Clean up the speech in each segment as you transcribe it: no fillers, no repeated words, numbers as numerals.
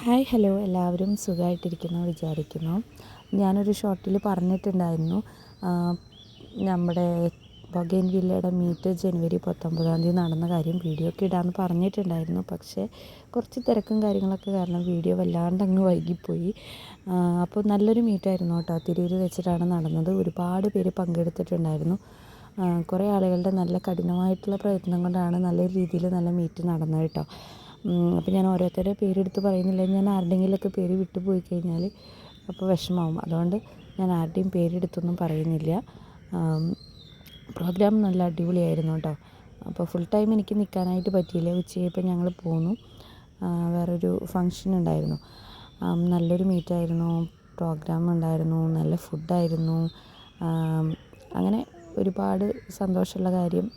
Hi hello എല്ലാവരും സുഖമായിട്ടിരിക്കുന്നു വിചാരിക്കുന്നു. ഞാനൊരു ഷോർട്ടിൽ പറഞ്ഞിട്ടുണ്ടായിരുന്നു നമ്മുടെ ബൊഗെയിൻവില്ലയുടെ മീറ്റ് ജനുവരി 19 നടന്ന കാര്യം വീഡിയോ ഒക്കെ ഇടാമെന്ന് പറഞ്ഞിട്ടുണ്ടായിരുന്നു. പക്ഷേ കുറച്ച് തിരക്കും കാര്യങ്ങളൊക്കെ കാരണം വീഡിയോ വല്ലാണ്ട് അങ്ങ് വൈകിപ്പോയി. അപ്പോൾ നല്ലൊരു മീറ്റായിരുന്നു കേട്ടോ. തിരൂർ വെച്ചിട്ടാണ് നടന്നത്. ഒരുപാട് പേര് പങ്കെടുത്തിട്ടുണ്ടായിരുന്നു. കുറേ ആളുകളുടെ നല്ല കഠിനമായിട്ടുള്ള പ്രയത്നം കൊണ്ടാണ് നല്ല രീതിയിൽ നല്ല മീറ്റ് നടന്നത് കേട്ടോ. അപ്പോൾ ഞാൻ ഓരോരുത്തരുടെ പേരെടുത്ത് പറയുന്നില്ല. ഞാൻ ആരുടെയെങ്കിലുമൊക്കെ പേര് വിട്ടുപോയി കഴിഞ്ഞാൽ അപ്പോൾ വിഷമാവും. അതുകൊണ്ട് ഞാൻ ആരുടെയും പേരെടുത്തൊന്നും പറയുന്നില്ല. പ്രോഗ്രാം നല്ല അടിപൊളിയായിരുന്നു കേട്ടോ. അപ്പോൾ ഫുൾ ടൈം എനിക്ക് നിൽക്കാനായിട്ട് പറ്റിയില്ല. ഉച്ചയായപ്പോൾ ഞങ്ങൾ പോന്നു. വേറൊരു ഫങ്ഷൻ ഉണ്ടായിരുന്നു. നല്ലൊരു മീറ്റായിരുന്നു. പ്രോഗ്രാം ഉണ്ടായിരുന്നു. നല്ല ഫുഡായിരുന്നു. അങ്ങനെ ഒരുപാട് സന്തോഷമുള്ള കാര്യം.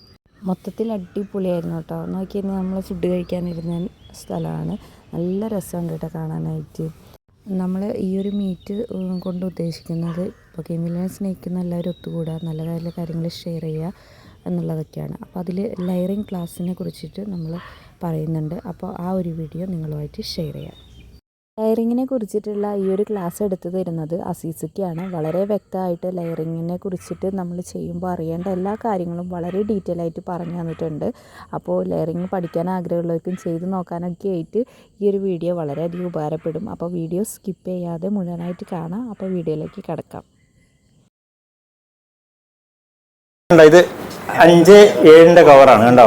മൊത്തത്തിൽ അടിപൊളിയായിരുന്നു കേട്ടോ. നോക്കിയാൽ നമ്മൾ ഫുഡ് കഴിക്കാനിരുന്ന സ്ഥലമാണ്. നല്ല രസമുണ്ട് കേട്ടോ കാണാനായിട്ട്. നമ്മൾ ഈ ഒരു മീറ്റ് കൊണ്ട് ഉദ്ദേശിക്കുന്നത് ബൊഗെയിൻവില്ലയെ സ്നേഹിക്കുന്ന എല്ലാവരും ഒത്തുകൂടുക, നല്ല നല്ല കാര്യങ്ങൾ ഷെയർ ചെയ്യുക എന്നുള്ളതൊക്കെയാണ്. അപ്പോൾ അതിൽ ലെയറിങ് ക്ലാസ്സിനെ കുറിച്ചിട്ട് നമ്മൾ പറയുന്നുണ്ട്. അപ്പോൾ ആ ഒരു വീഡിയോ നിങ്ങളുമായിട്ട് ഷെയർ ചെയ്യാം. ലെയറിങ്ങിനെ കുറിച്ചിട്ടുള്ള ഈ ഒരു ക്ലാസ് എടുത്തു തരുന്നത് അസീസയ്ക്കാണ്. വളരെ വ്യക്തമായിട്ട് ലെയറിങ്ങിനെ കുറിച്ചിട്ട് നമ്മൾ ചെയ്യുമ്പോൾ അറിയേണ്ട എല്ലാ കാര്യങ്ങളും വളരെ ഡീറ്റെയിൽ ആയിട്ട് പറഞ്ഞു തന്നിട്ടുണ്ട്. അപ്പോൾ ലെയറിങ് പഠിക്കാൻ ആഗ്രഹമുള്ളവർക്കും ചെയ്ത് നോക്കാനൊക്കെ ആയിട്ട് ഈ ഒരു വീഡിയോ വളരെയധികം ഉപകാരപ്പെടും. അപ്പോൾ വീഡിയോ സ്കിപ്പ് ചെയ്യാതെ മുഴുവനായിട്ട് കാണാം. അപ്പോൾ വീഡിയോയിലേക്ക് കിടക്കാം. ഇത് 5-7 കവറാണ് കണ്ടോ.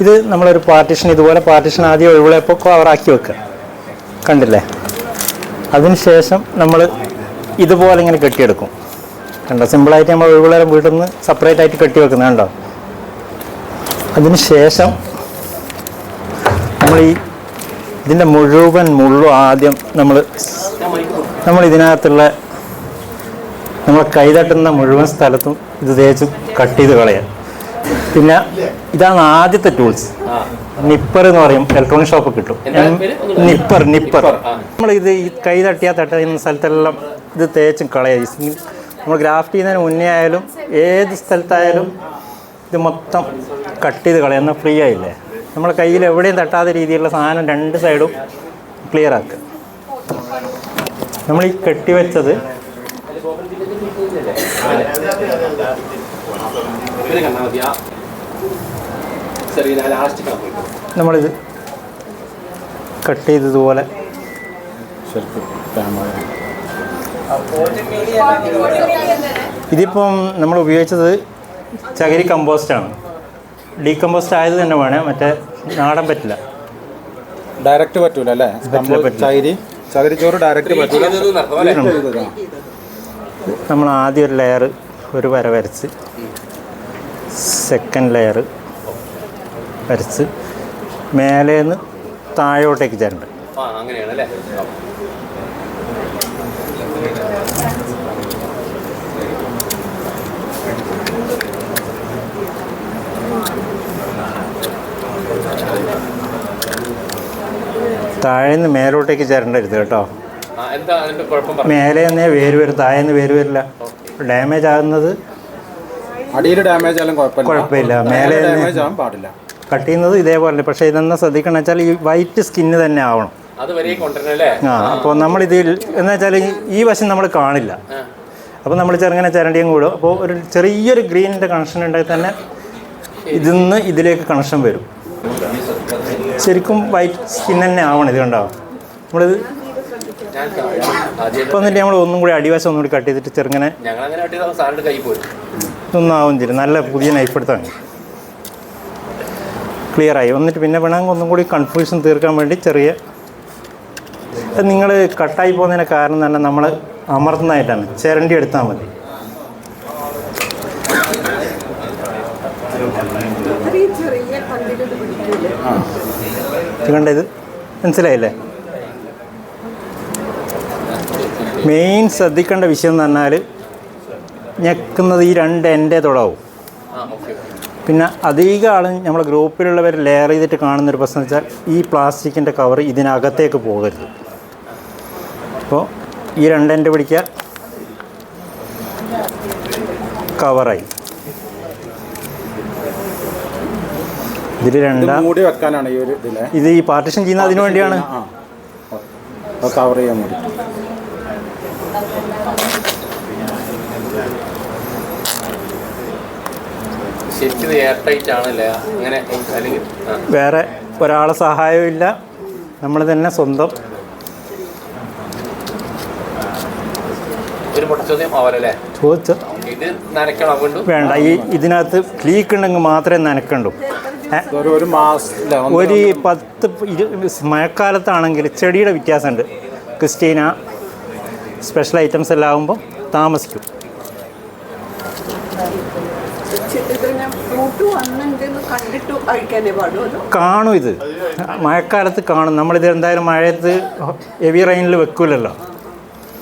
ഇത് നമ്മളൊരു പാർട്ടീഷൻ, ഇതുപോലെ പാർട്ടീഷൻ ആദ്യം ഒഴിവുള്ളപ്പോൾ കവറാക്കി വെക്കുക, കണ്ടില്ലേ. അതിനുശേഷം നമ്മൾ ഇതുപോലെ ഇങ്ങനെ കെട്ടിയെടുക്കും കണ്ടോ. സിമ്പിളായിട്ട് നമ്മൾ ഒഴിവുള്ള വീട്ടിൽ നിന്ന് സെപ്പറേറ്റ് ആയിട്ട് കെട്ടി വെക്കുന്നത് കണ്ടോ. അതിനുശേഷം നമ്മൾ ഇതിൻ്റെ മുഴുവൻ മുള്ളും ആദ്യം നമ്മൾ ഇതിനകത്തുള്ള നമ്മൾ കൈതട്ടുന്ന മുഴുവൻ സ്ഥലത്തും ഇത് തേച്ച് കട്ട് ചെയ്ത് കളയാം. പിന്നെ ഇതാണ് ആദ്യത്തെ ടൂൾസ്. നിപ്പർ എന്ന് പറയും, ഇലക്ട്രോണിക് ഷോപ്പ് കിട്ടും. നിപ്പർ നമ്മൾ ഈ കൈ തട്ടിയാൽ തട്ടുന്ന സ്ഥലത്തെല്ലാം ഇത് തേച്ചും കളയാം. നമ്മൾ ഗ്രാഫ്റ്റ് ചെയ്യുന്നതിന് മുന്നേ ആയാലും ഏത് സ്ഥലത്തായാലും ഇത് മൊത്തം കട്ട് ചെയ്ത് കളയാം. എന്നാൽ ഫ്രീ ആയില്ലേ. നമ്മളെ കയ്യിൽ എവിടെയും തട്ടാത്ത രീതിയിലുള്ള സാധനം 2 സൈഡും ക്ലിയർ ആക്കുക. നമ്മൾ ഈ കെട്ടിവെച്ചത് നമ്മളിത് കട്ട് ചെയ്തതുപോലെ ഇതിപ്പം നമ്മൾ ഉപയോഗിച്ചത് ചകിരി കമ്പോസ്റ്റാണ്. ഡീകമ്പോസ്റ്റ് ആയത് തന്നെ വേണേ, മറ്റേ നാടൻ പറ്റില്ല, ഡയറക്റ്റ് പറ്റൂല അല്ലേ. ചകിരിച്ചോറ് ഡയറക്റ്റ് പറ്റൂല. നമ്മൾ ആദ്യം ഒരു ലെയർ ഒരു വര വരച്ച്, സെക്കൻഡ് ലെയർ വരച്ച് മേലേന്ന് താഴോട്ടേക്ക് ചേരണ്ട. താഴേന്ന് മേലോട്ടേക്ക് ചേരണ്ടരുത് കേട്ടോ. മേലെ തന്നെ വേര് വരും, താഴേന്ന് വേര് വരില്ല. ഡാമേജ് ആകുന്നത് അടിയിൽ ഡാമേജ് ആയാലും കുഴപ്പമില്ല, മേലെ പാടില്ല. കട്ട് ചെയ്യുന്നത് ഇതേപോലെ. പക്ഷേ ഇതെന്താ ശ്രദ്ധിക്കണം വെച്ചാൽ ഈ വൈറ്റ് സ്കിന്ന് തന്നെ ആവണം. അപ്പോൾ നമ്മളിതിൽ എന്ന് വെച്ചാൽ ഈ വശം നമ്മൾ കാണില്ല. അപ്പോൾ നമ്മൾ ചെറുങ്ങനെ ചിരണ്ടിയും കൂടും. അപ്പോൾ ഒരു ചെറിയൊരു ഗ്രീനിൻ്റെ കണക്ഷൻ ഉണ്ടെങ്കിൽ തന്നെ ഇതിന്ന് ഇതിലേക്ക് കണക്ഷൻ വരും. ശരിക്കും വൈറ്റ് സ്കിൻ തന്നെ ആവണം. ഇത് കണ്ടാവും നമ്മളിത് ഇപ്പം എന്നിട്ട് നമ്മൾ ഒന്നും കൂടി അടിവശം ഒന്നും കൂടി കട്ട് ചെയ്തിട്ട് ചെറുങ്ങനെ ഇതൊന്നും ആവും ചെയ്യും. നല്ല പുതിയ നൈഫ് എടുത്താൽ ക്ലിയറായി വന്നിട്ട് പിന്നെ വേണമെങ്കിൽ ഒന്നും കൂടി കൺഫ്യൂഷൻ തീർക്കാൻ വേണ്ടി ചെറിയ നിങ്ങൾ കട്ടായി പോകുന്നതിന് കാരണം തന്നെ നമ്മൾ അമർത്തുന്നതായിട്ടാണ്. ചിരണ്ടി എടുത്താൽ മതി. കണ്ടത് മനസ്സിലായില്ലേ. മെയിൻ ശ്രദ്ധിക്കേണ്ട വിഷയം എന്ന് പറഞ്ഞാൽ ഞെക്കുന്നത് ഈ 2 എൻ്റെ തുടവും. പിന്നെ അധികം ആളും നമ്മളെ ഗ്രൂപ്പിലുള്ളവർ ലെയർ ചെയ്തിട്ട് കാണുന്നൊരു പ്രശ്നം വെച്ചാൽ ഈ പ്ലാസ്റ്റിക്കിൻ്റെ കവർ ഇതിനകത്തേക്ക് പോകരുത്. അപ്പോൾ ഈ 2 എൻ്റെ പിടിക്കുക, കവറായി. ഇതിൽ രണ്ടാം മൂടി വെക്കാനാണ് ഈ ഒരു ഇതിലെ ഇത് ഈ പാർട്ടീഷൻ ചെയ്യുന്ന അതിനു വേണ്ടിയാണ്. അത് കവർ ചെയ്യാൻ വേണ്ടി. ശരിക്കും എയർ ടൈറ്റ് ആണല്ലേ അങ്ങനെ അല്ലെങ്കിൽ വേറെ ഒരാളെ സഹായവും ഇല്ല, നമ്മൾ തന്നെ സ്വന്തം. ഒരു പൊട്ടച്ചോദ്യം ആവല്ലേ ചോദിച്ചു ഇത് നനയ്ക്കണം വീണ്ടും വേണ്ട, ഇതിനകത്ത് ലീക്ക് ഉണ്ടെങ്കിൽ മാത്രമേ നനക്കണ്ടൂ. ഒരു മാസത്തില ഒരു 10 മഴക്കാലത്താണെങ്കിൽ ചെടിയുടെ വ്യത്യാസമുണ്ട്. ക്രിസ്റ്റീന സ്പെഷ്യൽ ഐറ്റംസ് എല്ലാം ആകുമ്പോൾ താമസിക്കും. കാണും, ഇത് മഴക്കാലത്ത് കാണും. നമ്മളിത് എന്തായാലും മഴയത്ത് ഹെവി റെയിനിൽ വെക്കൂലല്ലോ.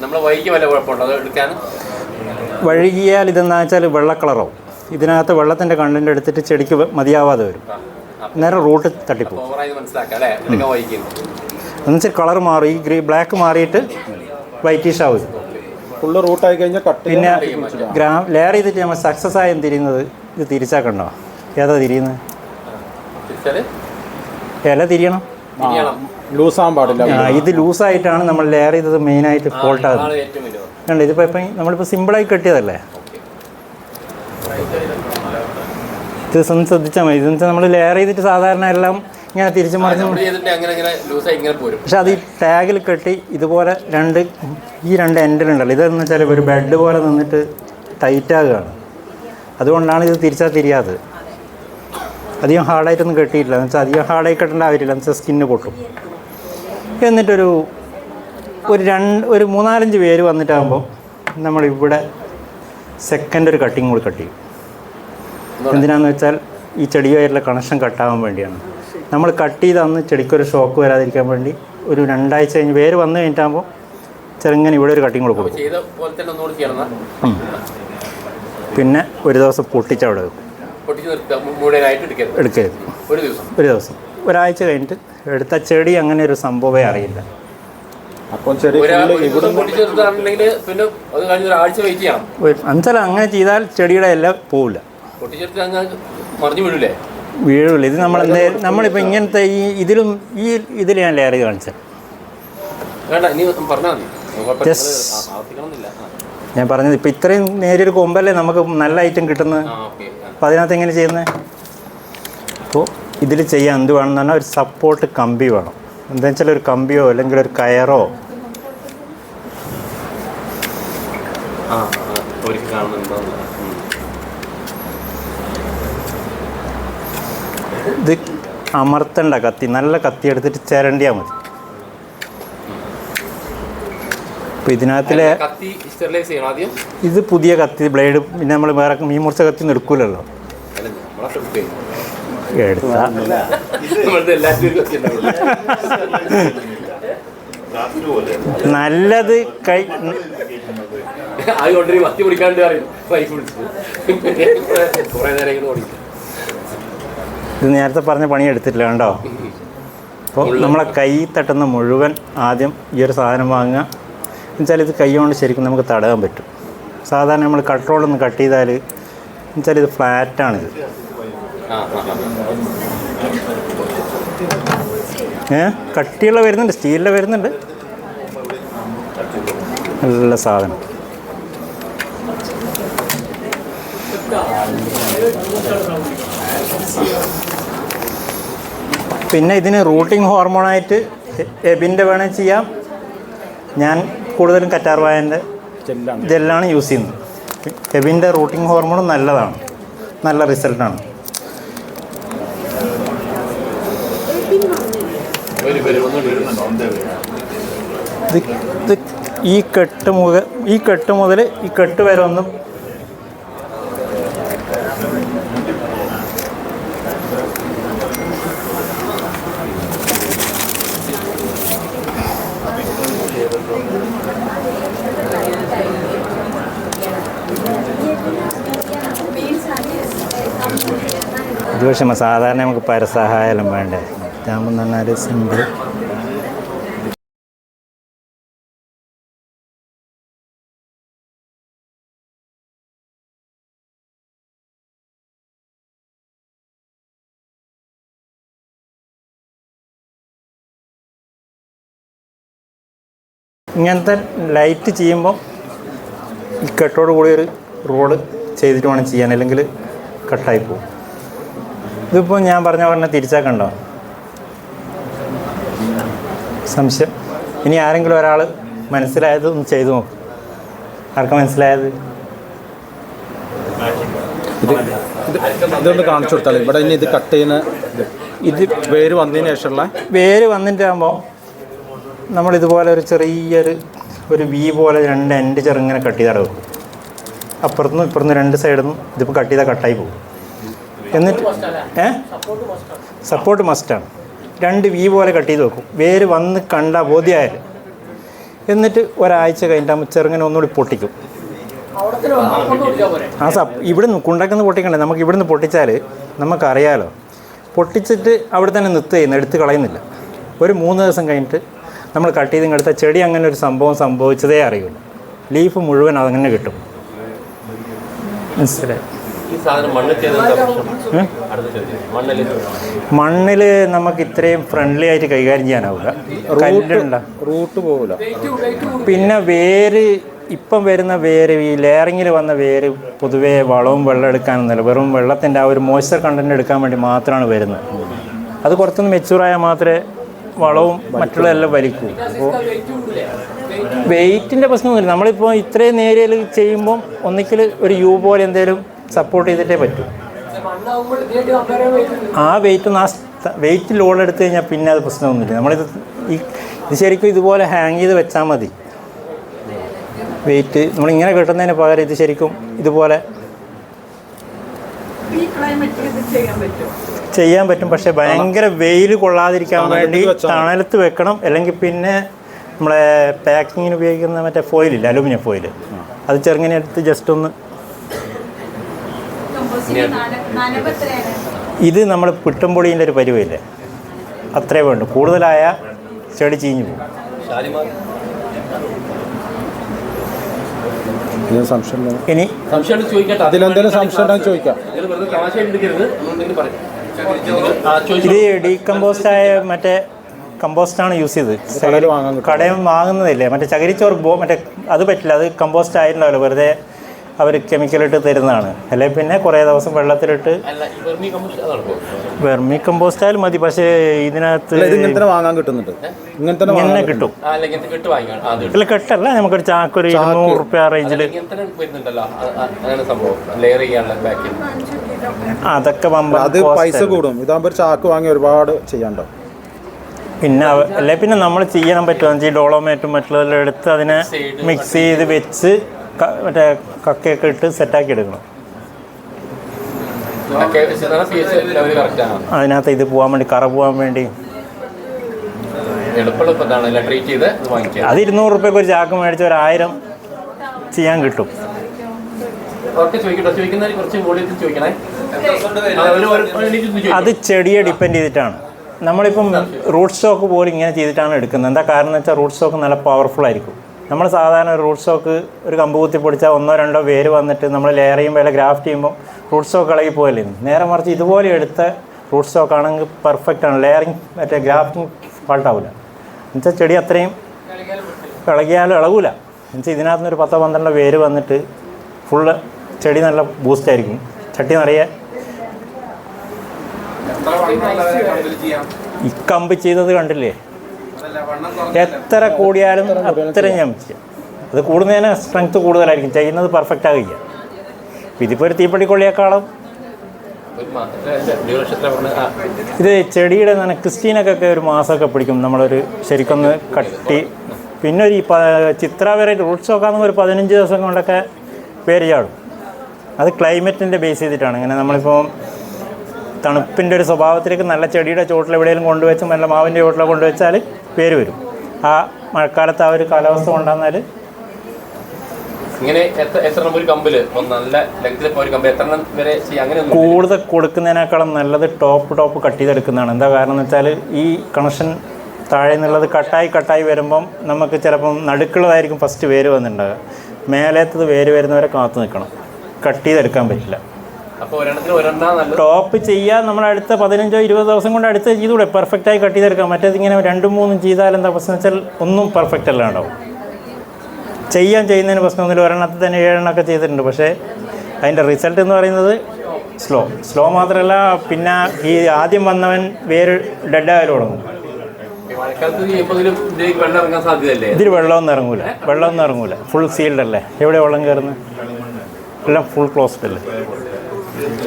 നമ്മൾ വൈകി വല്ല കുഴപ്പമുണ്ടോ അത് എടുക്കാൻ? വഴുകിയാൽ ഇതെന്താ വെച്ചാൽ വെള്ള കളറാവും. ഇതിനകത്ത് വെള്ളത്തിൻ്റെ കണ്ടന്റ് എടുത്തിട്ട് ചെടിക്ക് മതിയാവാതെ വരും, നേരെ റൂട്ട് തട്ടിപ്പോവും. ഓവറായി മനസ്സിലാക്കാം അല്ലേ എടുക്കാൻ വൈകിക്കുന്നു. എന്നുവെച്ചാൽ കളർ മാറും, ഈ ബ്ലാക്ക് മാറിയിട്ട് വൈറ്റിഷ് ആവും. ഫുള്ള് റൂട്ടായി കഴിഞ്ഞാൽ കട്ട് പിന്നെ ലെയർ ചെയ്തിട്ട് നമ്മൾ സക്സസ് ആയും തിരിയുന്നത് ഇത് തിരിച്ചാക്കണ്ടോ? ഏതാ തിരിയുന്നത്? ഇല തിരിയണം, ലൂസാകാൻ പാടില്ല. ഇത് ലൂസായിട്ടാണ് നമ്മൾ ലെയർ ചെയ്തത് മെയിനായിട്ട് ഫോൾട്ട് ആകുന്നത്. കണ്ടോ, ഇതിപ്പോൾ ഇപ്പം നമ്മളിപ്പോൾ സിമ്പിളായി കെട്ടിയതല്ലേ. ഇത് ശ്രദ്ധിച്ചാൽ മതി. ഇതെന്ന് വെച്ചാൽ നമ്മൾ ലെയർ ചെയ്തിട്ട് സാധാരണ എല്ലാം ഇങ്ങനെ തിരിച്ചു മറിഞ്ഞു, പക്ഷെ അത് ഈ ടാഗിൽ കെട്ടി ഇതുപോലെ ഈ രണ്ട് എൻഡിലുണ്ടല്ലോ, ഇതെന്ന് വെച്ചാൽ ഒരു ബെഡ് പോലെ നിന്നിട്ട് ടൈറ്റാകുകയാണ്. അതുകൊണ്ടാണ് ഇത് തിരിച്ചാൽ തിരിയാത്തത്. അധികം ഹാർഡായിട്ടൊന്നും കെട്ടിയിട്ടില്ല, എന്ന് വെച്ചാൽ അധികം ഹാർഡായി കെട്ടേണ്ട ആവശ്യമില്ല, എന്ന് വെച്ചാൽ സ്കിന്ന് പൊട്ടും. എന്നിട്ടൊരു 3-4 പേര് വന്നിട്ടാകുമ്പോൾ നമ്മളിവിടെ സെക്കൻഡ് ഒരു കട്ടിങ് കൂടി കട്ട് ചെയ്യും. എന്തിനാന്ന് വെച്ചാൽ ഈ ചെടിയുമായിട്ടുള്ള കണക്ഷൻ കട്ടാകാൻ വേണ്ടിയാണ്. നമ്മൾ കട്ട് ചെയ്ത് അന്ന് ചെടിക്കൊരു ഷോക്ക് വരാതിരിക്കാൻ വേണ്ടി ഒരു 2 ആഴ്ച കഴിഞ്ഞ് വേര് വന്നു കഴിഞ്ഞിട്ടാകുമ്പോൾ ചെറുങ്ങനെ ഇവിടെ ഒരു കട്ടിങ് കൂടെ കൊടുക്കും. പിന്നെ ഒരു ദിവസം പൊട്ടിച്ചവിടെ വെക്കും, എടുക്കരുത്. ഒരു ദിവസം, ഒരാഴ്ച കഴിഞ്ഞിട്ട് എടുത്ത ചെടി അങ്ങനെ ഒരു സംഭവമേ അറിയില്ല. അപ്പം ചെടി അഞ്ചല അങ്ങനെ ചെയ്താൽ ചെടിയുടെ എല്ലാം പോവില്ല, വീഴില്ല. ഇത് നമ്മളിപ്പോൾ ഇങ്ങനത്തെ ഇതിൽ ഞാൻ ലെയർ കാണിച്ചത്. ഞാൻ പറഞ്ഞത് ഇപ്പം ഇത്രയും നേരിയൊരു കൊമ്പല്ലേ നമുക്ക് നല്ല ഐറ്റം കിട്ടുന്നത്. അപ്പോൾ അതിനകത്ത് എങ്ങനെ ചെയ്യുന്നത്? അപ്പോൾ ഇതിൽ ചെയ്യാൻ എന്ത് വേണമെന്ന് പറഞ്ഞാൽ ഒരു സപ്പോർട്ട് കമ്പി വേണം. എന്താ വെച്ചാൽ ഒരു കമ്പിയോ അല്ലെങ്കിൽ ഒരു കയറോ. ഇത് അമർത്തേണ്ട കത്തി, നല്ല കത്തി എടുത്തിട്ട് ചിരണ്ടിയാൽ മതി. അപ്പോൾ ഇതിനകത്തിലെ ഇത് പുതിയ കത്തി ബ്ലേഡ്, പിന്നെ നമ്മൾ വേറെ മീൻ മുറിച്ച കത്തി ഒന്നും എടുക്കൂലല്ലോ. നല്ലത് ഇത് നേരത്തെ പറഞ്ഞ പണി എടുത്തിട്ടില്ല കണ്ടോ. അപ്പോൾ നമ്മളെ കൈ തട്ടുന്ന മുഴുവൻ ആദ്യം ഈ ഒരു സാധനം വാങ്ങുക. എന്നുവെച്ചാൽ ഇത് കൈ കൊണ്ട് ശരിക്കും നമുക്ക് തടയാൻ പറ്റും. സാധാരണ നമ്മൾ കട്ടറോളൊന്ന് കട്ട് ചെയ്താൽ എന്നുവെച്ചാൽ ഇത് ഫ്ലാറ്റാണിത്. കട്ടിയുള്ള വരുന്നുണ്ട്, സ്റ്റീലിലെ വരുന്നുണ്ട്, നല്ല സാധനം. പിന്നെ ഇതിന് റൂട്ടിംഗ് ഹോർമോണായിട്ട് എബിൻ്റെ വേണേൽ ചെയ്യാം. ഞാൻ കൂടുതലും കറ്റാർവായൻ്റെ ജെല്ലാണ് യൂസ് ചെയ്യുന്നത്. എബിൻ്റെ റൂട്ടിംഗ് ഹോർമോൺ നല്ലതാണ്, നല്ല റിസൾട്ടാണ്. ഈ കെട്ട് മുതൽ ഈ കെട്ട് വരെ ഒന്നും ഇത് പക്ഷേ സാധാരണ നമുക്ക് പരസഹായം വേണ്ടേ. ഇതാകുമ്പോൾ പറഞ്ഞാൽ സിമ്പിൾ. ഇങ്ങനത്തെ ലൈറ്റ് ചെയ്യുമ്പോൾ ഈ കെട്ടോട് കൂടി ഒരു റോള് ചെയ്തിട്ട് വേണം ചെയ്യാൻ, അല്ലെങ്കിൽ കട്ടായി പോകും. ഇതിപ്പോൾ ഞാൻ പറഞ്ഞ തിരിച്ചാക്കണ്ടോ? സംശയം. ഇനി ആരെങ്കിലും ഒരാൾ മനസ്സിലായത് ഒന്ന് ചെയ്തു നോക്കും. ആർക്കാ മനസ്സിലായത്? ഇതൊന്ന് കാണിച്ചു കൊടുത്താൽ ഇവിടെ ഇനി ഇത് കട്ട് ചെയ്യുന്ന ഇത് വേര് വന്നതിന് ശേഷമുള്ള വേര് വന്നിട്ടാകുമ്പോൾ നമ്മളിതുപോലെ ഒരു ചെറിയൊരു വി പോലെ 2 എൻഡ് ചെറുങ്ങനെ കട്ട് ചെയ്താൽ വെക്കും. അപ്പുറത്തുനിന്നും ഇപ്പുറത്തുനിന്ന് 2 സൈഡിൽ നിന്നും ഇതിപ്പോൾ കട്ട് ചെയ്താൽ കട്ടായി പോകും. എന്നിട്ട് സപ്പോർട്ട് മസ്റ്റാണ്. 2 വി പോലെ കട്ട് ചെയ്ത് വെക്കും. വേര് വന്ന് കണ്ട ബോധ്യമായാലും. എന്നിട്ട് ഒരാഴ്ച കഴിഞ്ഞിട്ടാകുമ്പോൾ ചെറുങ്ങനെ ഒന്നുകൂടി പൊട്ടിക്കും. ഇവിടുന്ന് കുണ്ടക്കുന്ന് പൊട്ടിക്കണ്ടേ, നമുക്ക് ഇവിടുന്ന് പൊട്ടിച്ചാൽ നമുക്കറിയാലോ. പൊട്ടിച്ചിട്ട് അവിടെ തന്നെ എടുത്ത് കളയുന്നില്ല. ഒരു 3 ദിവസം കഴിഞ്ഞിട്ട് നമ്മൾ കട്ട് ചെയ്ത് എടുത്ത ചെടി അങ്ങനെ ഒരു സംഭവം സംഭവിച്ചതേ അറിയുള്ളൂ. ലീഫ് മുഴുവൻ അതങ്ങനെ കിട്ടും. മനസ്സിലായി? മണ്ണിൽ നമുക്ക് ഇത്രയും ഫ്രണ്ട്ലി ആയിട്ട് കൈകാര്യം ചെയ്യാനാവില്ല. കല്ലുണ്ട, റൂട്ട് പോകില്ല. പിന്നെ വേര് ഇപ്പം വരുന്ന വേര്, ഈ ലെയറിങ്ങിൽ വന്ന വേര് പൊതുവേ വളവും വെള്ളം എടുക്കാനൊന്നുമില്ല. വെറും വെള്ളത്തിൻ്റെ ആ ഒരു മോയ്സ്ചർ കണ്ടൻറ്റ് എടുക്കാൻ വേണ്ടി മാത്രമാണ് വരുന്നത്. അത് കുറച്ചൊന്ന് മെച്ചൂറായാൽ മാത്രമേ വളവും മറ്റുള്ളതെല്ലാം വലിക്കൂ. അപ്പോൾ വെയ്റ്റിൻ്റെ പ്രശ്നമൊന്നുമില്ല. നമ്മളിപ്പോൾ ഇത്രയും ഏരിയയിൽ ചെയ്യുമ്പം ഒന്നിക്കൽ ഒരു യു പോലെ എന്തെങ്കിലും സപ്പോർട്ട് ചെയ്തിട്ടേ പറ്റൂ. ആ വെയിറ്റ് ലോഡ് എടുത്തു കഴിഞ്ഞാൽ പിന്നെ അത് പ്രശ്നമൊന്നുമില്ല. ഇത് ശരിക്കും ഇതുപോലെ ഹാങ് ചെയ്ത് വെച്ചാൽ മതി. വെയിറ്റ് നമ്മളിങ്ങനെ കിട്ടുന്നതിന് പകരം ഇത് ശരിക്കും ഇതുപോലെ ചെയ്യാൻ പറ്റും. പക്ഷേ ഭയങ്കര വെയിൽ കൊള്ളാതിരിക്കാൻ വേണ്ടി തണലത്ത് വെക്കണം. അല്ലെങ്കിൽ പിന്നെ നമ്മളെ പാക്കിങ്ങിന് ഉപയോഗിക്കുന്ന മറ്റേ ഫോയിലില്ല, അലൂമിനിയം ഫോയിൽ, അത് ചെറുങ്ങനെ എടുത്ത് ജസ്റ്റ് ഒന്ന്. ഇത് നമ്മൾ പിട്ടുംപൊടീൻ്റെ ഒരു പരിവമില്ലേ, അത്രേ വേണ്ടു. കൂടുതലായ ചെടി ചീഞ്ഞു പോകും. ഇനി അതിലെന്തെങ്കിലും സംശയം ചോദിക്കാം. ഇത് ഡീകമ്പോസ്റ്റായ മറ്റേ കമ്പോസ്റ്റാണ് യൂസ് ചെയ്തത്. കടയിൽ വാങ്ങുന്നതില്ലേ, മറ്റേ ചകിരിച്ചോറ് മറ്റേ അത് പറ്റില്ല. അത് കമ്പോസ്റ്റ് ആയിട്ടുണ്ടാവില്ല, വെറുതെ അവർ കെമിക്കലിട്ട് തരുന്നതാണ്. അല്ലെങ്കിൽ പിന്നെ കുറേ ദിവസം വെള്ളത്തിലിട്ട് വെർമി കമ്പോസ്റ്റ് ആയാലും മതി. പക്ഷേ ഇതിനകത്ത് വാങ്ങാൻ കിട്ടുന്നുണ്ട്, ഇങ്ങനെ കിട്ടും. ഇല്ല, കെട്ടല്ല, നമുക്കൊരു ചാക്കൊരു 200 റുപ്യ റേഞ്ചിൽ. അതൊക്കെ അത് പൈസ കൂടും. ഇതാകുമ്പോൾ ചാക്ക് വാങ്ങി ഒരുപാട് ചെയ്യാണ്ടോ. പിന്നെ അല്ലെ പിന്നെ നമ്മൾ ചെയ്യാൻ പറ്റുമെന്ന് വെച്ചാൽ ഡോളോമേറ്റും മറ്റുള്ളതെല്ലാം എടുത്ത് അതിനെ മിക്സ് ചെയ്ത് വെച്ച് മറ്റേ കക്കയൊക്കെ ഇട്ട് സെറ്റാക്കി എടുക്കണം. അതിനകത്ത് ഇത് പോകാൻ വേണ്ടി, കറ പോകാൻ വേണ്ടി. അത് 200 റുപ്യക്ക് ഒരു ചാക്ക് മേടിച്ച് 1000 ചെയ്യാൻ കിട്ടും. അത് ചെടിയെ ഡിപ്പെൻഡ് ചെയ്തിട്ടാണ്. നമ്മളിപ്പം റൂട്ട് സ്റ്റോക്ക് പോലും ഇങ്ങനെ ചെയ്തിട്ടാണ് എടുക്കുന്നത്. എന്താ കാരണം എന്ന് വെച്ചാൽ റൂട്ട് സ്റ്റോക്ക് നല്ല പവർഫുൾ ആയിരിക്കും. നമ്മൾ സാധാരണ റൂട്ട് സ്റ്റോക്ക് ഒരു കമ്പ് കുത്തി പൊടിച്ചാൽ 1-2 വേര് വന്നിട്ട് നമ്മൾ ലെയർ ചെയ്യുമ്പോൾ അല്ലെങ്കിൽ ഗ്രാഫ്റ്റ് ചെയ്യുമ്പോൾ റൂട്ട് സ്റ്റോക്ക് ഇളകി പോയല്ലേ. നേരെ മറിച്ച് ഇതുപോലെ എടുത്ത റൂട്ട് സ്റ്റോക്ക് ആണെങ്കിൽ പെർഫെക്റ്റ് ആണ്. ലെയറിങ് മറ്റേ ഗ്രാഫ്റ്റിംഗ് ഫാൾട്ടാവില്ല. എന്നുവെച്ചാൽ ചെടി അത്രയും ഇളകിയാലും ഇളകൂല. എന്നുവെച്ചാൽ ഇതിനകത്ത് നിന്ന് ഒരു 10-12 വേര് വന്നിട്ട് ഫുള്ള് ചെടി നല്ല ബൂസ്റ്റ് ആയിരിക്കും. ചട്ടി നിറയെ ഈ കമ്പ് ചെയ്തത് കണ്ടില്ലേ, എത്ര കൂടിയാലും അത്രയും ഞാൻ ചെയ്യാം. അത് കൂടുന്നതിന് സ്ട്രെങ്ത് കൂടുതലായിരിക്കും, ചെയ്യുന്നത് പെർഫെക്റ്റ് ആകില്ല. ഇതിപ്പോൾ ഒരു തീപ്പെട്ടിക്കൊള്ളിയേക്കാളും ഇത് ചെടിയുടെ തന്നെ ക്രിസ്റ്റീനൊക്കെ ഒരു മാസമൊക്കെ പിടിക്കും നമ്മളൊരു ശരിക്കൊന്ന് കട്ടി. പിന്നെ ഒരു ചിത്ര വെറൈറ്റി റൂട്ട് സ്റ്റോക്കാകുമ്പോൾ ഒരു 15 ദിവസം കൊണ്ടൊക്കെ പേര് ചാടും. അത് ക്ലൈമറ്റിൻ്റെ ബേസ് ചെയ്തിട്ടാണ്. ഇങ്ങനെ നമ്മളിപ്പോൾ തണുപ്പിൻ്റെ ഒരു സ്വഭാവത്തിലേക്ക് നല്ല ചെടിയുടെ ചോട്ടിൽ എവിടെയെങ്കിലും കൊണ്ടുവച്ച് നല്ല മാവിൻ്റെ ചോട്ടിൽ കൊണ്ടുവച്ചാൽ പേര് വരും. ആ മഴക്കാലത്ത് ആ ഒരു കാലാവസ്ഥ കൊണ്ടുവന്നാൽ കൂടുതൽ കൊടുക്കുന്നതിനേക്കാളും നല്ലത് ടോപ്പ് കട്ട് ചെയ്തെടുക്കുന്നതാണ്. എന്താ കാരണം എന്ന് വെച്ചാൽ ഈ കണക്ഷൻ താഴെ നിന്നുള്ളത് കട്ടായി വരുമ്പം നമുക്ക് ചിലപ്പം നടുക്കുള്ളതായിരിക്കും ഫസ്റ്റ് വേര് വന്നിട്ടുണ്ടാകുക. മേലേത്തത് വേര് വരുന്നവരെ കാത്തു നിൽക്കണം, കട്ട് ചെയ്തെടുക്കാൻ പറ്റില്ല. ടോപ്പ് ചെയ്യാൻ നമ്മൾ അടുത്ത 15-20 ദിവസം കൊണ്ട് അടുത്ത് ചെയ്തുകൂടെ പെർഫെക്റ്റായി കട്ട് ചെയ്തെടുക്കാം. മറ്റേത് ഇങ്ങനെ 2-3 ചെയ്താൽ എന്താ പ്രശ്നം വെച്ചാൽ ഒന്നും പെർഫെക്റ്റ് അല്ലാണ്ടാവും. ചെയ്യുന്നതിന് പ്രശ്നമൊന്നുമില്ല. ഒരെണ്ണത്തിൽ തന്നെ 7 എണ്ണമൊക്കെ ചെയ്തിട്ടുണ്ട്. പക്ഷേ അതിൻ്റെ റിസൾട്ട് എന്ന് പറയുന്നത് സ്ലോ മാത്രമല്ല, പിന്നെ ഈ ആദ്യം വന്നവൻ വേര് ഡെഡായാലും തുടങ്ങും. ഇതിൽ വെള്ളമൊന്നും ഇറങ്ങൂല. ഫുൾ സീൽഡ് അല്ലേ. എവിടെ വെള്ളം കയറുന്നത്? എല്ലാം ഫുൾ ക്ലോസ്ഡ് അല്ലേ.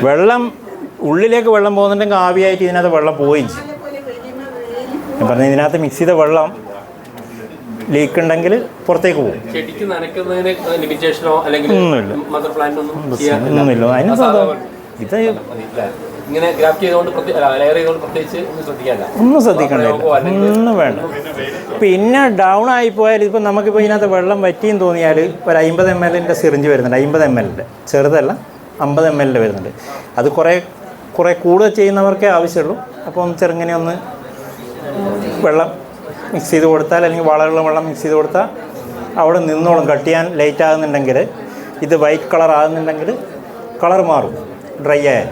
വെള്ളം ഉള്ളിലേക്ക് വെള്ളം പോകുന്നുണ്ടെങ്കിൽ ആവിയായിട്ട് ഇതിനകത്ത് വെള്ളം പോവുകയും ചെയ്യും. ഞാൻ പറഞ്ഞ ഇതിനകത്ത് മിക്സ് ചെയ്ത വെള്ളം ലീക്ക് ഉണ്ടെങ്കിൽ പുറത്തേക്ക് പോകും. ഒന്നുമില്ല. അതിന് ഇത് ഒന്നും ശ്രദ്ധിക്കണ്ട, ഒന്നും വേണ്ട. പിന്നെ ഡൗൺ ആയിപ്പോയാൽ ഇപ്പം നമുക്കിപ്പോൾ ഇതിനകത്ത് വെള്ളം വറ്റിയെന്ന് തോന്നിയാൽ ഒരു 50 ml സിറിഞ്ച് വരുന്നുണ്ട്. 50 ml ചെറുതല്ല, 50 ml വരുന്നുണ്ട്. അത് കുറേ കൂടുതൽ ചെയ്യുന്നവർക്കേ ആവശ്യമുള്ളൂ. അപ്പോൾ ചെറുങ്ങനെ ഒന്ന് വെള്ളം മിക്സ് ചെയ്ത് കൊടുത്താൽ, അല്ലെങ്കിൽ വളമുള്ള വെള്ളം മിക്സ് ചെയ്ത് കൊടുത്താൽ അവിടെ നിന്നോളും. കട്ട് ചെയ്യാൻ ലേറ്റ് ആകുന്നുണ്ടെങ്കിൽ, ഇത് വൈറ്റ് കളർ ആകുന്നുണ്ടെങ്കിൽ കളർ മാറും ഡ്രൈ ആയാൽ.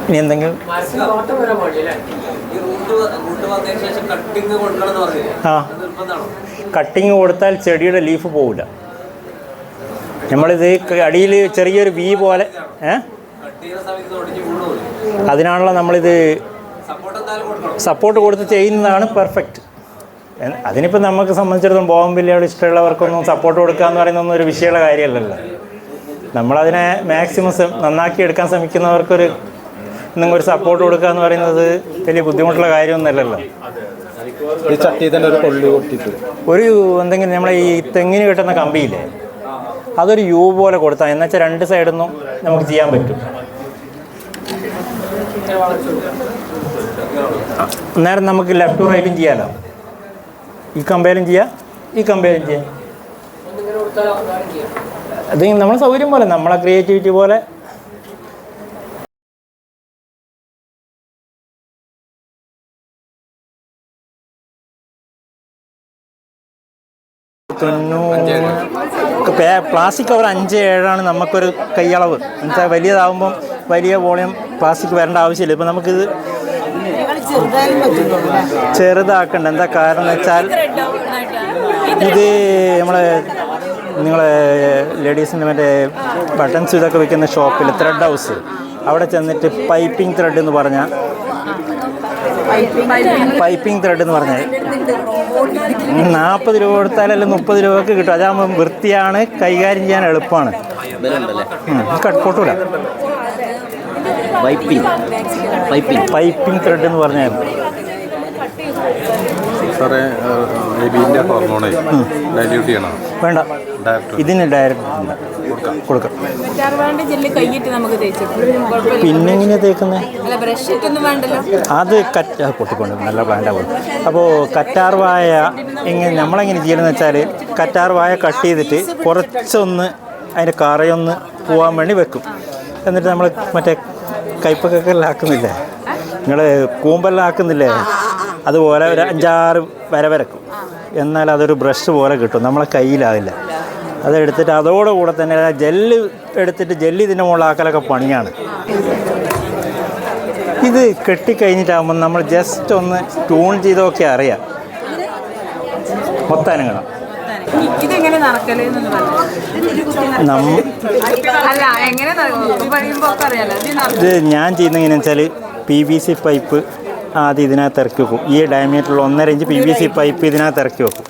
ഇനി എന്തെങ്കിലും കട്ടിങ് കൊടുത്താൽ ചെടിയുടെ ലീഫ് പോവില്ല. നമ്മളിത് അടിയിൽ ചെറിയൊരു വി പോലെ അതിനാണല്ലോ നമ്മളിത് സപ്പോർട്ട് കൊടുത്ത് ചെയ്യുന്നതാണ് പെർഫെക്റ്റ്. അതിനിപ്പോൾ നമുക്ക് സംബന്ധിച്ചിടത്തോളം ബോംബില്ലയോട് ഇഷ്ടമുള്ളവർക്കൊന്നും സപ്പോർട്ട് കൊടുക്കുക എന്ന് പറയുന്നൊന്നും ഒരു വിഷയമുള്ള കാര്യമല്ലല്ലോ. നമ്മളതിനെ മാക്സിമം നന്നാക്കി എടുക്കാൻ ശ്രമിക്കുന്നവർക്കൊരു എന്തെങ്കിലും ഒരു സപ്പോർട്ട് കൊടുക്കുക എന്ന് പറയുന്നത് വലിയ ബുദ്ധിമുട്ടുള്ള കാര്യമൊന്നുമല്ലല്ലോ. ഒരു എന്തെങ്കിലും നമ്മളെ ഈ തെങ്ങിന് കിട്ടുന്ന കമ്പിയില്ലേ, അതൊരു യു പോലെ കൊടുത്താൽ, എന്നുവെച്ചാൽ 2 സൈഡിൽ നിന്നും നമുക്ക് ചെയ്യാൻ പറ്റും. അന്നേരം നമുക്ക് ലെഫ്റ്റ് റൈറ്റും ചെയ്യാമല്ലോ. ഈ കമ്പയിലും ചെയ്യാം, ഈ കമ്പയിലും ചെയ്യാം. അത് നമ്മളെ സൗകര്യം പോലെ, നമ്മളെ ക്രിയേറ്റിവിറ്റി പോലെ. പ്ലാസ്റ്റിക് കവർ 5-7 നമുക്കൊരു കൈയളവ്. എന്നുവെച്ചാൽ വലിയതാകുമ്പം വലിയ വോളിയം പ്ലാസ്റ്റിക് വരേണ്ട ആവശ്യമില്ല. ഇപ്പം നമുക്കിത് ചെറുതാക്കണ്ട. എന്താ കാരണം എന്ന് വെച്ചാൽ ഇത് നിങ്ങളെ ലേഡീസിൻ്റെ മറ്റേ ബട്ടൺസ് ഇതൊക്കെ വെക്കുന്ന ഷോപ്പിൽ ത്രെഡ് ഹൗസ്, അവിടെ ചെന്നിട്ട് പൈപ്പിംഗ് ത്രെഡ് എന്ന് പറഞ്ഞാൽ 40 രൂപ കൊടുത്താൽ അല്ലെങ്കിൽ 30 രൂപക്ക് കിട്ടും. അതാകുമ്പോൾ വൃത്തിയാണ്, കൈകാര്യം ചെയ്യാൻ എളുപ്പമാണ്. പൊട്ടൂല. പൈപ്പിംഗ് ത്രെഡ് എന്ന് പറഞ്ഞാൽ വേണ്ട, ഇതിന് ഡയറക്റ്റ് കൊടുക്കാം. പിന്നെ എങ്ങനെയാണ് തേക്കുന്നത്? അത് പൊട്ടിക്കൊണ്ട് നല്ല പ്ലാന്റാ പോലെ. അപ്പോൾ കറ്റാർവായ നമ്മളെങ്ങനെ ചെയ്യണമെന്ന് വെച്ചാൽ, കറ്റാർവായ കട്ട് ചെയ്തിട്ട് കുറച്ചൊന്ന് അതിൻ്റെ കറയൊന്ന് പോകാൻ വേണ്ടി വെക്കും. എന്നിട്ട് നമ്മൾ മറ്റേ കയ്പക്കൊക്കെ ആക്കുന്നില്ലേ, നിങ്ങൾ കൂമ്പെല്ലാം ആക്കുന്നില്ലേ, അതുപോലെ ഒരു 5-6 വരക്കും. എന്നാൽ അതൊരു ബ്രഷ് പോലെ കിട്ടും. നമ്മളെ കയ്യിലാവില്ല. അതെടുത്തിട്ട് അതോടുകൂടെ തന്നെ ജെല്ല് എടുത്തിട്ട് ജെല്ല് ഇതിൻ്റെ മുകളിലാക്കലൊക്കെ പണിയാണ്. ഇത് കെട്ടിക്കഴിഞ്ഞിട്ടാകുമ്പോൾ നമ്മൾ ജസ്റ്റ് ഒന്ന് ട്യൂൺ ചെയ്തൊക്കെ അറിയാം. മൊത്തനങ്ങൾ ഇത് ഞാൻ ചെയ്യുന്നതെങ്ങനെയാണെന്ന് വെച്ചാൽ, PVC പൈപ്പ് ആദ്യം ഇതിനകത്ത് ഇറക്കി വെക്കും. ഈ ഡയമീറ്ററിൽ 1.5 ഇഞ്ച് PVC പൈപ്പ് ഇതിനകത്ത് ഇറക്കി വെക്കും.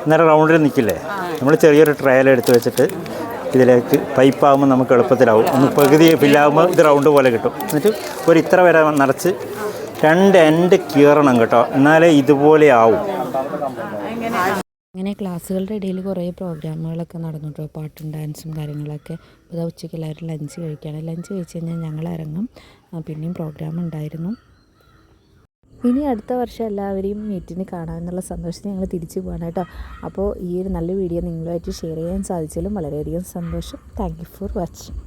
അന്നേരം റൗണ്ടിൽ നിൽക്കില്ലേ, നമ്മൾ ചെറിയൊരു ട്രയൽ എടുത്ത് വെച്ചിട്ട് ഇതിലേക്ക് പൈപ്പാകുമ്പോൾ നമുക്ക് എളുപ്പത്തിലാവും. ഒന്ന് പകുതി ഫില്ലാകുമ്പോൾ ഇത് റൗണ്ട് പോലെ കിട്ടും. എന്നിട്ട് ഒരു ഇത്ര വരെ നിറച്ച് 2 എൻഡ് കീറണം കേട്ടോ, എന്നാലേ ഇതുപോലെ ആവും. അങ്ങനെ ക്ലാസ്സുകളുടെ ഇടയിൽ കുറേ പ്രോഗ്രാമുകളൊക്കെ നടന്നു കേട്ടോ, പാട്ടും ഡാൻസും കാര്യങ്ങളൊക്കെ. ഇപ്പോൾ ഇതാ ഉച്ചയ്ക്ക് എല്ലാവരും ലഞ്ച് കഴിക്കുകയാണ്. ലഞ്ച് കഴിച്ച് കഴിഞ്ഞാൽ ഞങ്ങൾ ഇറങ്ങും. പിന്നെയും പ്രോഗ്രാം ഉണ്ടായിരുന്നു. ഇനി അടുത്ത വർഷം എല്ലാവരെയും മീറ്റിന് കാണാമെന്നുള്ള സന്തോഷത്തിൽ ഞങ്ങൾ തിരിച്ചു പോകാൻ കേട്ടോ. അപ്പോൾ ഈ ഒരു നല്ല വീഡിയോ നിങ്ങളുമായിട്ട് ഷെയർ ചെയ്യാൻ സാധിച്ചാലും വളരെയധികം സന്തോഷം. Thank you for watching.